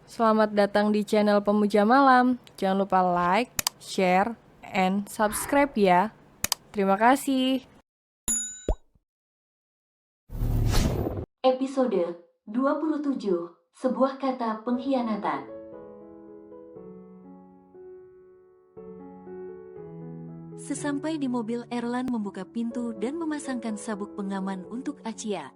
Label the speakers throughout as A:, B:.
A: Selamat datang di channel Pemuja Malam. Jangan lupa like, share, and subscribe ya. Terima kasih.
B: Episode 27, sebuah kata pengkhianatan. Sesampai di mobil, Erlan membuka pintu dan memasangkan sabuk pengaman untuk Acia.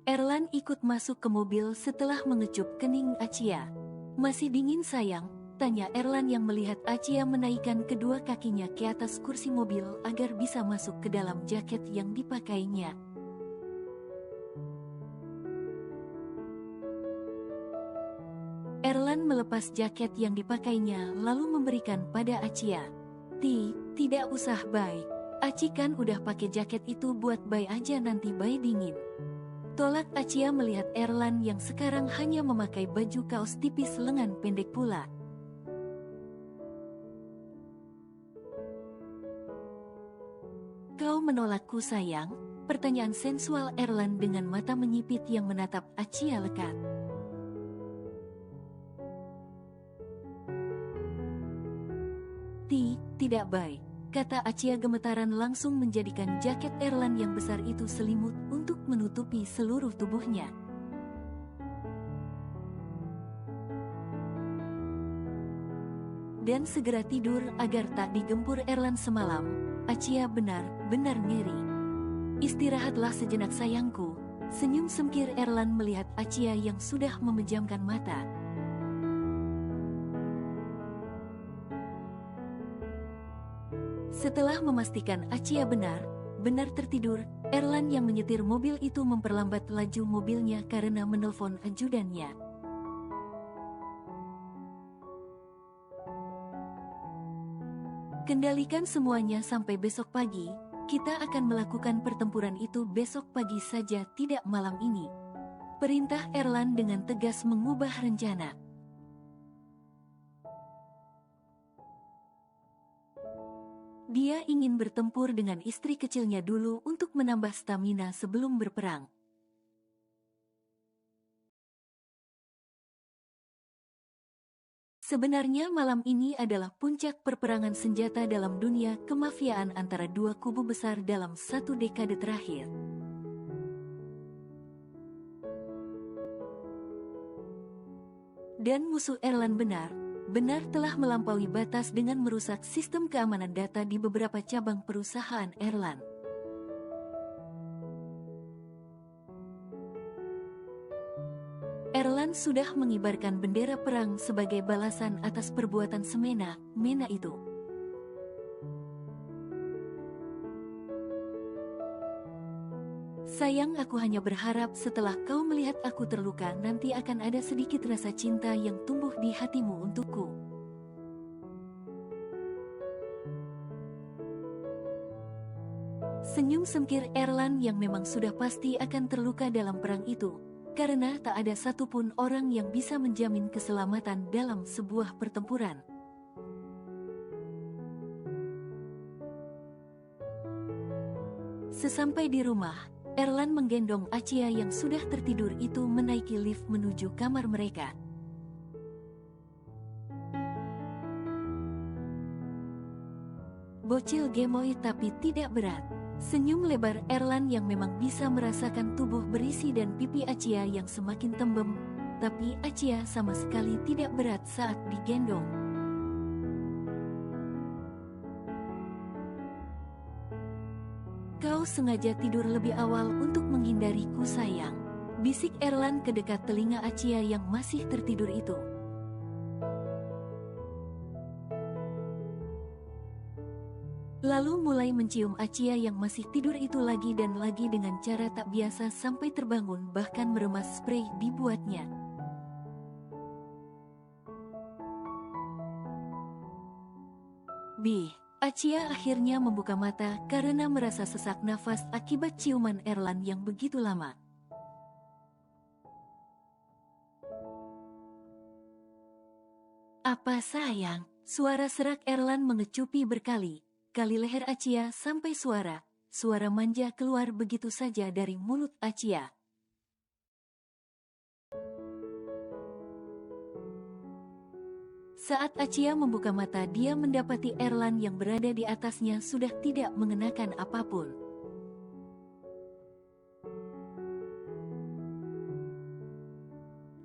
B: Erlan ikut masuk ke mobil setelah mengecup kening Acia. "Masih dingin sayang?" tanya Erlan yang melihat Acia menaikkan kedua kakinya ke atas kursi mobil agar bisa masuk ke dalam jaket yang dipakainya. Erlan melepas jaket yang dipakainya lalu memberikan pada Acia. Tidak usah Bay. Aci kan udah pakai jaket itu buat Bay aja, nanti Bay dingin," tolak Acia melihat Erlan yang sekarang hanya memakai baju kaos tipis lengan pendek pula. "Kau menolakku sayang?" pertanyaan sensual Erlan dengan mata menyipit yang menatap Acia lekat. Tidak Bay," kata Acia gemetaran langsung menjadikan jaket Erlan yang besar itu selimut untuk menutupi seluruh tubuhnya. Dan segera tidur agar tak digempur Erlan semalam. "Acia benar-benar ngeri. Istirahatlah sejenak sayangku," senyum sempir Erlan melihat Acia yang sudah memejamkan mata. Setelah memastikan Acia benar-benar tertidur, Erlan yang menyetir mobil itu memperlambat laju mobilnya karena menelpon ajudannya. "Kendalikan semuanya sampai besok pagi. Kita akan melakukan pertempuran itu besok pagi saja, tidak malam ini," perintah Erlan dengan tegas mengubah rencana. Dia ingin bertempur dengan istri kecilnya dulu untuk menambah stamina sebelum berperang. Sebenarnya malam ini adalah puncak perperangan senjata dalam dunia kemafiaan antara dua kubu besar dalam satu dekade terakhir. Dan musuh Erlan benar telah melampaui batas dengan merusak sistem keamanan data di beberapa cabang perusahaan Erlan. Erlan sudah mengibarkan bendera perang sebagai balasan atas perbuatan semena-mena itu. "Sayang, aku hanya berharap setelah kau melihat aku terluka nanti akan ada sedikit rasa cinta yang tumbuh di hatimu untukku." Senyum sengkir Erlan yang memang sudah pasti akan terluka dalam perang itu, karena tak ada satupun orang yang bisa menjamin keselamatan dalam sebuah pertempuran. Sesampai di rumah, Erlan menggendong Acia yang sudah tertidur itu menaiki lift menuju kamar mereka. "Bocil gemoy tapi tidak berat," senyum lebar Erlan yang memang bisa merasakan tubuh berisi dan pipi Acia yang semakin tembem, tapi Acia sama sekali tidak berat saat digendong. "Kau sengaja tidur lebih awal untuk menghindariku sayang," bisik Erlan ke dekat telinga Acia yang masih tertidur itu. Lalu mulai mencium Acia yang masih tidur itu lagi dan lagi dengan cara tak biasa sampai terbangun, bahkan meremas spray dibuatnya. Acia akhirnya membuka mata karena merasa sesak nafas akibat ciuman Erlan yang begitu lama. "Apa sayang?" Suara serak Erlan mengecupi berkali-kali leher Acia sampai suara suara manja keluar begitu saja dari mulut Acia. Saat Acia membuka mata, dia mendapati Erlan yang berada di atasnya sudah tidak mengenakan apapun.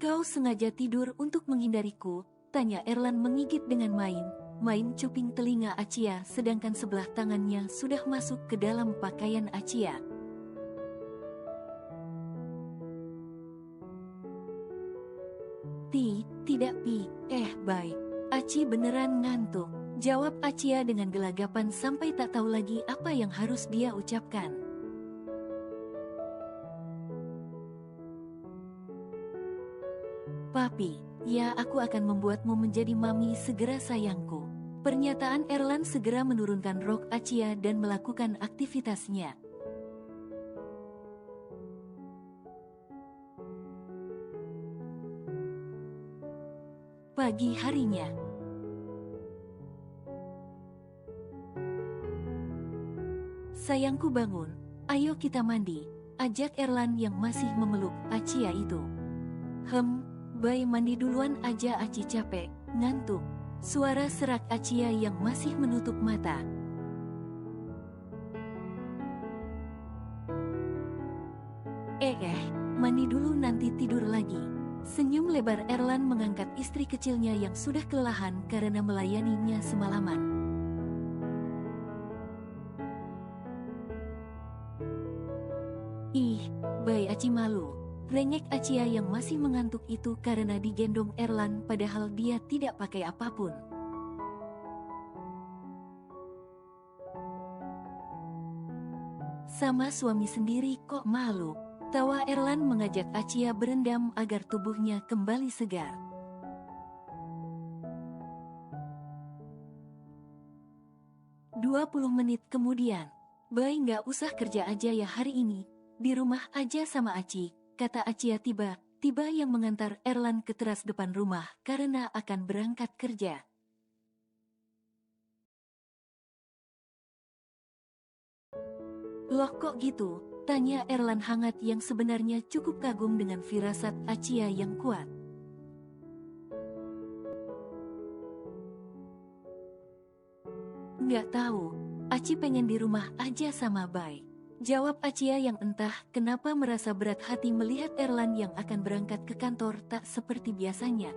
B: "Kau sengaja tidur untuk menghindariku?" tanya Erlan menggigit dengan main cuping telinga Acia, sedangkan sebelah tangannya sudah masuk ke dalam pakaian Acia. Tidak Pi, baik. Aci beneran ngantuk," jawab Acia dengan gelagapan sampai tak tahu lagi apa yang harus dia ucapkan. "Papi, ya aku akan membuatmu menjadi mami segera sayangku." Pernyataan Erlan segera menurunkan rok Acia dan melakukan aktivitasnya. Pagi harinya, "Sayangku bangun, ayo kita mandi," ajak Erlan yang masih memeluk Acia itu. Bayi mandi duluan aja, Aci capek, ngantuk," suara serak Acia yang masih menutup mata. Mandi dulu nanti tidur lagi." Senyum lebar Erlan mengangkat istri kecilnya yang sudah kelelahan karena melayaninya semalaman. Bayi Aci malu," rengek Acia yang masih mengantuk itu karena digendong Erlan padahal dia tidak pakai apapun. "Sama suami sendiri kok malu," tawa Erlan mengajak Acia berendam agar tubuhnya kembali segar. 20 menit kemudian, "Bayi nggak usah kerja aja ya hari ini, di rumah aja sama Aci," kata Acia tiba-tiba yang mengantar Erlan ke teras depan rumah karena akan berangkat kerja. "Loh kok gitu?" tanya Erlan hangat yang sebenarnya cukup kagum dengan firasat Acia yang kuat. "Nggak tahu, Aci pengen di rumah aja sama Bay," jawab Acia yang entah kenapa merasa berat hati melihat Erlan yang akan berangkat ke kantor tak seperti biasanya.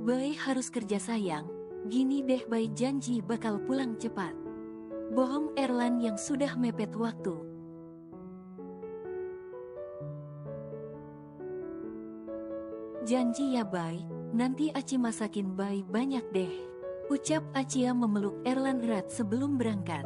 B: "Bay harus kerja sayang, gini deh Bay janji bakal pulang cepat." Bohong Erlan yang sudah mepet waktu. "Janji ya Bay, nanti Aci masakin Bay banyak deh," ucap Acia memeluk Erlan erat sebelum berangkat.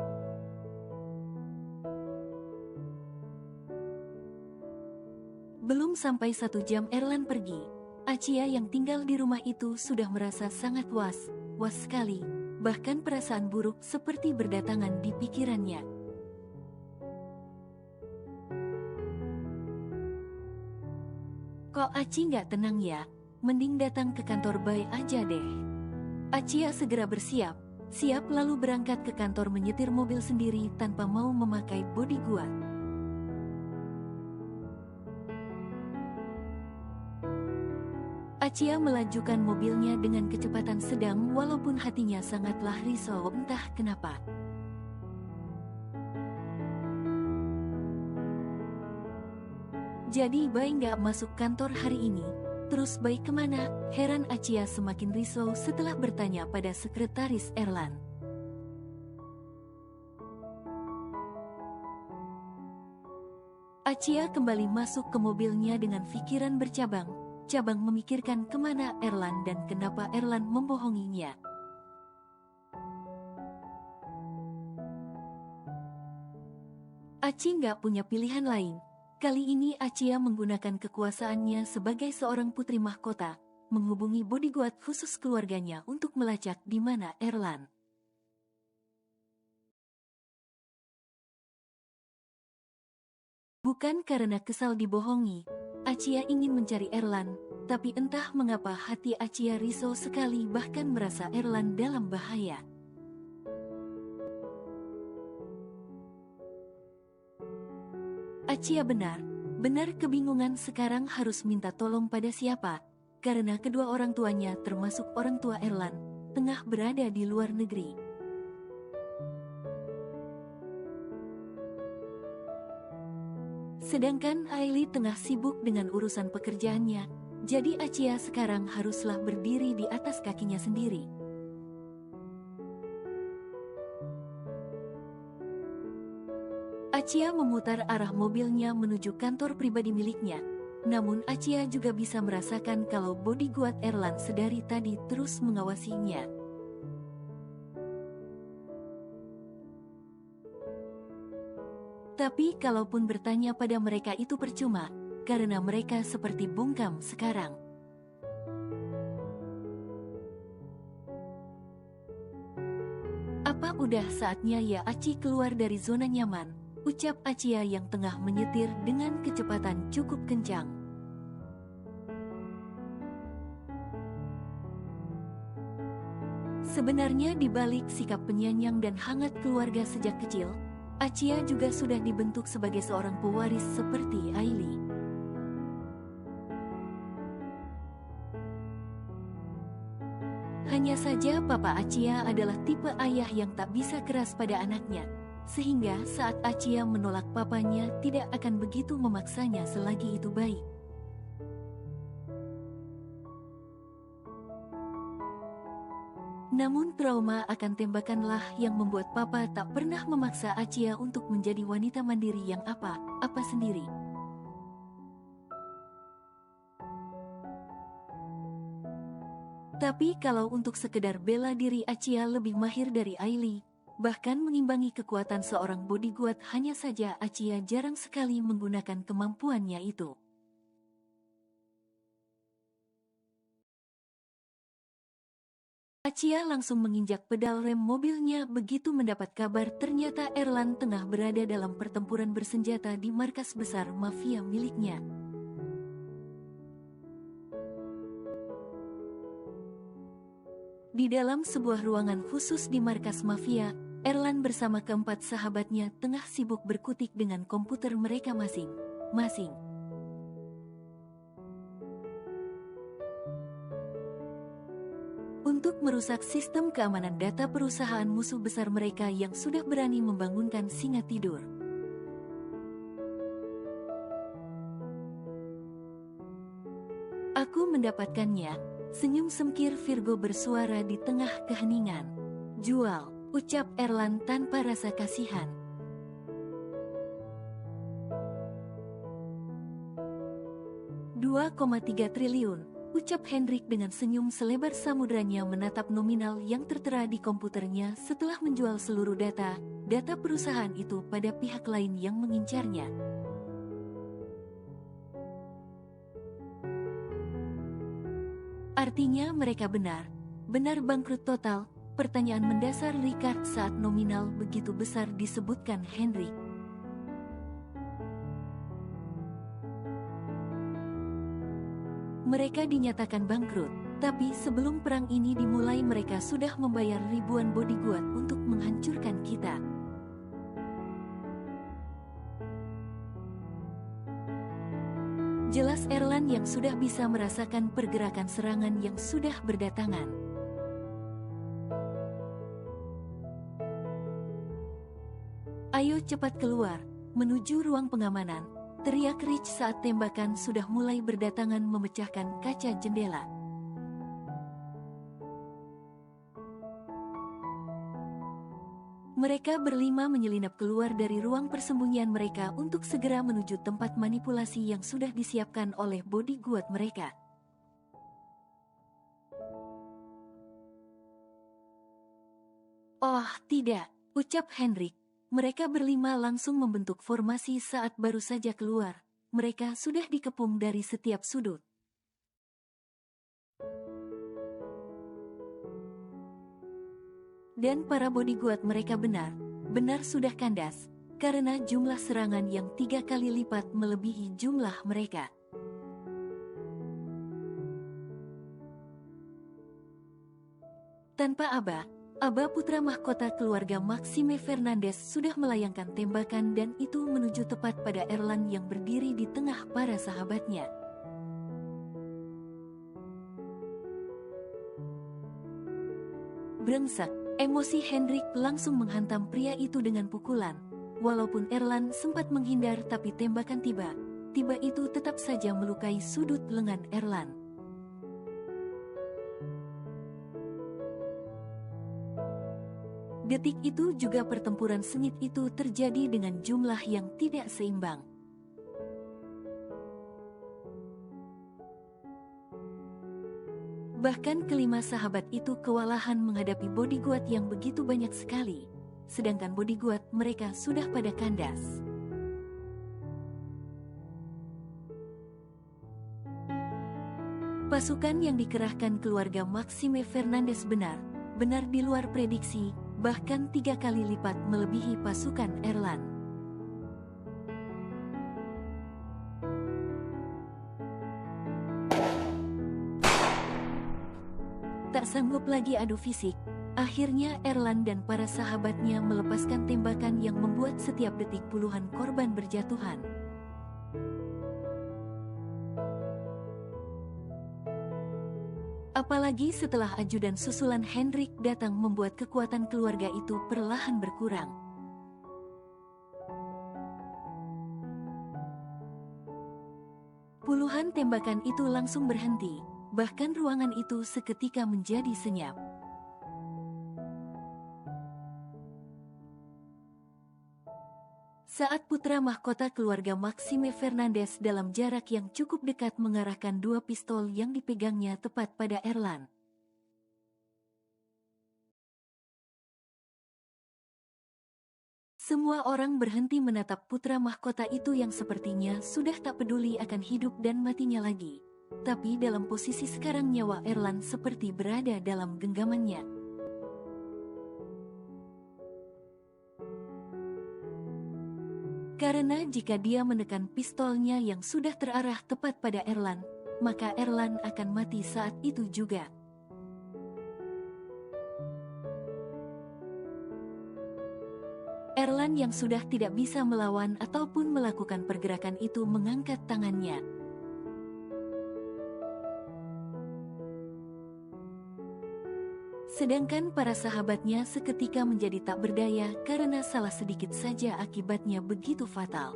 B: Belum sampai 1 jam Erlan pergi, Acia yang tinggal di rumah itu sudah merasa sangat was sekali, bahkan perasaan buruk seperti berdatangan di pikirannya. "Kok Aci nggak tenang ya? Mending datang ke kantor Bay aja deh." Acia segera siap lalu berangkat ke kantor menyetir mobil sendiri tanpa mau memakai bodyguard. Acia melajukan mobilnya dengan kecepatan sedang walaupun hatinya sangatlah risau entah kenapa. "Jadi Bay nggak masuk kantor hari ini? Terus Bay kemana?" heran Acia semakin risau setelah bertanya pada sekretaris Erlan. Acia kembali masuk ke mobilnya dengan pikiran bercabang memikirkan kemana Erlan dan kenapa Erlan membohonginya. Aci nggak punya pilihan lain. Kali ini Acia menggunakan kekuasaannya sebagai seorang putri mahkota, menghubungi bodyguard khusus keluarganya untuk melacak di mana Erlan. Bukan karena kesal dibohongi, Acia ingin mencari Erlan, Tapi entah mengapa hati Achia risau sekali, bahkan merasa Erlan dalam bahaya. Achia benar kebingungan sekarang harus minta tolong pada siapa, karena kedua orang tuanya termasuk orang tua Erlan, tengah berada di luar negeri. Sedangkan Aili tengah sibuk dengan urusan pekerjaannya, jadi Achia sekarang haruslah berdiri di atas kakinya sendiri. Achia memutar arah mobilnya menuju kantor pribadi miliknya. Namun Achia juga bisa merasakan kalau bodyguard Erlan sedari tadi terus mengawasinya. Tapi kalaupun bertanya pada mereka itu percuma, karena mereka seperti bungkam sekarang. Apa udah saatnya ya Aci keluar dari zona nyaman? Ucap Achia yang tengah menyetir dengan kecepatan cukup kencang. Sebenarnya di balik sikap penyayang dan hangat keluarga sejak kecil, Achia juga sudah dibentuk sebagai seorang pewaris seperti Aili. Hanya saja Papa Achia adalah tipe ayah yang tak bisa keras pada anaknya. Sehingga saat Achia menolak papanya tidak akan begitu memaksanya selagi itu baik. Namun trauma akan tembakanlah yang membuat Papa tak pernah memaksa Achia untuk menjadi wanita mandiri yang apa sendiri. Tapi kalau untuk sekedar bela diri Achia lebih mahir dari Aili. Bahkan mengimbangi kekuatan seorang bodyguard, hanya saja Achia jarang sekali menggunakan kemampuannya itu. Achia langsung menginjak pedal rem mobilnya begitu mendapat kabar ternyata Erlan tengah berada dalam pertempuran bersenjata di markas besar mafia miliknya. Di dalam sebuah ruangan khusus di markas mafia, Erlan bersama keempat sahabatnya tengah sibuk berkutik dengan komputer mereka masing-masing. Untuk merusak sistem keamanan data perusahaan musuh besar mereka yang sudah berani membangunkan singa tidur. Aku mendapatkannya, senyum sempkir Virgo bersuara di tengah keheningan. Jual. Ucap Erlan tanpa rasa kasihan. $2,3 triliun, ucap Hendrik dengan senyum selebar samudranya menatap nominal yang tertera di komputernya setelah menjual seluruh data perusahaan itu pada pihak lain yang mengincarnya. Artinya mereka benar bangkrut total. Pertanyaan mendasar Richard saat nominal begitu besar disebutkan Hendrik. Mereka dinyatakan bangkrut, tapi sebelum perang ini dimulai mereka sudah membayar ribuan bodyguard untuk menghancurkan kita. Jelas Erlan yang sudah bisa merasakan pergerakan serangan yang sudah berdatangan. Ayo cepat keluar, menuju ruang pengamanan, teriak Rich saat tembakan sudah mulai berdatangan memecahkan kaca jendela. Mereka berlima menyelinap keluar dari ruang persembunyian mereka untuk segera menuju tempat manipulasi yang sudah disiapkan oleh bodyguard mereka. Oh, tidak, ucap Hendrik. Mereka berlima langsung membentuk formasi saat baru saja keluar. Mereka sudah dikepung dari setiap sudut. Dan para bodyguard mereka benar sudah kandas, karena jumlah serangan yang 3 kali lipat melebihi jumlah mereka. Tanpa Aba putra mahkota keluarga Maxime Fernandez sudah melayangkan tembakan dan itu menuju tepat pada Erlan yang berdiri di tengah para sahabatnya. Brengsek, emosi Hendrik langsung menghantam pria itu dengan pukulan. Walaupun Erlan sempat menghindar tapi tembakan tiba itu tetap saja melukai sudut lengan Erlan. Detik itu juga pertempuran sengit itu terjadi dengan jumlah yang tidak seimbang. Bahkan kelima sahabat itu kewalahan menghadapi bodyguard yang begitu banyak sekali, sedangkan bodyguard mereka sudah pada kandas. Pasukan yang dikerahkan keluarga Maxime Fernandez benar di luar prediksi, bahkan 3 kali lipat melebihi pasukan Erlan. Tak sanggup lagi adu fisik, akhirnya Erlan dan para sahabatnya melepaskan tembakan yang membuat setiap detik puluhan korban berjatuhan. Apalagi setelah ajudan susulan Hendrik datang membuat kekuatan keluarga itu perlahan berkurang. Puluhan tembakan itu langsung berhenti, bahkan ruangan itu seketika menjadi senyap. Saat putra mahkota keluarga Maxime Fernandez dalam jarak yang cukup dekat mengarahkan 2 pistol yang dipegangnya tepat pada Erlan. Semua orang berhenti menatap putra mahkota itu yang sepertinya sudah tak peduli akan hidup dan matinya lagi. Tapi dalam posisi sekarang nyawa Erlan seperti berada dalam genggamannya. Karena jika dia menekan pistolnya yang sudah terarah tepat pada Erlan, maka Erlan akan mati saat itu juga. Erlan yang sudah tidak bisa melawan ataupun melakukan pergerakan itu mengangkat tangannya. Sedangkan para sahabatnya seketika menjadi tak berdaya karena salah sedikit saja akibatnya begitu fatal.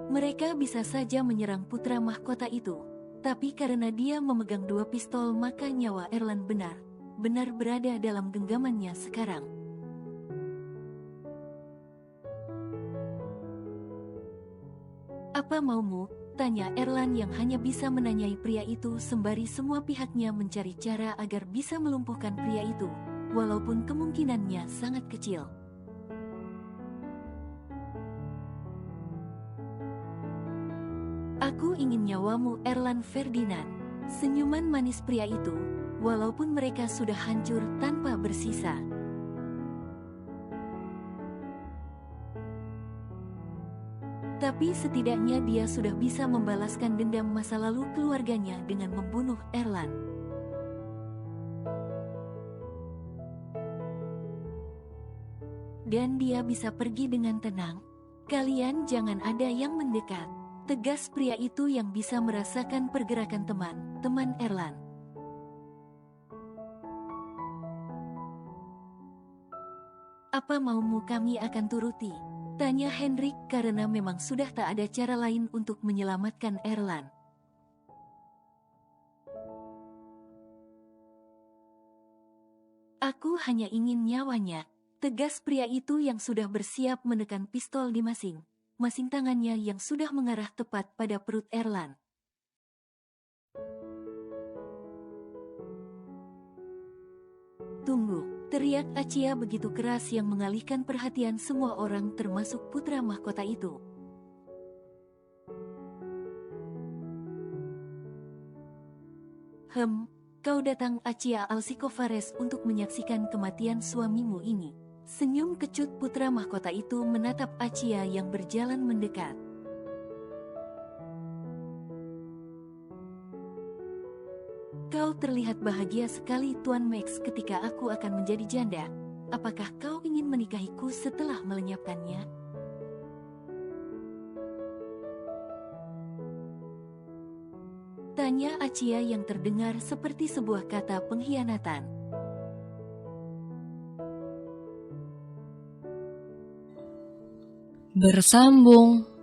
B: Mereka bisa saja menyerang putra mahkota itu, tapi karena dia memegang 2 pistol maka nyawa Erlan benar berada dalam genggamannya sekarang. Apa maumu? Tanya Erlan yang hanya bisa menanyai pria itu sembari semua pihaknya mencari cara agar bisa melumpuhkan pria itu, walaupun kemungkinannya sangat kecil. Aku ingin nyawamu Erlan Ferdinand. Senyuman manis pria itu, walaupun mereka sudah hancur tanpa bersisa. Tapi setidaknya dia sudah bisa membalaskan dendam masa lalu keluarganya dengan membunuh Erlan. Dan dia bisa pergi dengan tenang. Kalian jangan ada yang mendekat. Tegas pria itu yang bisa merasakan pergerakan teman Erlan. Apa maumu kami akan turuti? Tanya Hendrik karena memang sudah tak ada cara lain untuk menyelamatkan Erlan. Aku hanya ingin nyawanya, tegas pria itu yang sudah bersiap menekan pistol di masing tangannya yang sudah mengarah tepat pada perut Erlan. Tunggu. Teriak Acia begitu keras yang mengalihkan perhatian semua orang termasuk putra mahkota itu. Kau datang Acia Alcikovares untuk menyaksikan kematian suamimu ini. Senyum kecut putra mahkota itu menatap Acia yang berjalan mendekat. Kau terlihat bahagia sekali Tuan Max ketika aku akan menjadi janda. Apakah kau ingin menikahiku setelah melenyapkannya? Tanya Achia yang terdengar seperti sebuah kata pengkhianatan.
A: Bersambung.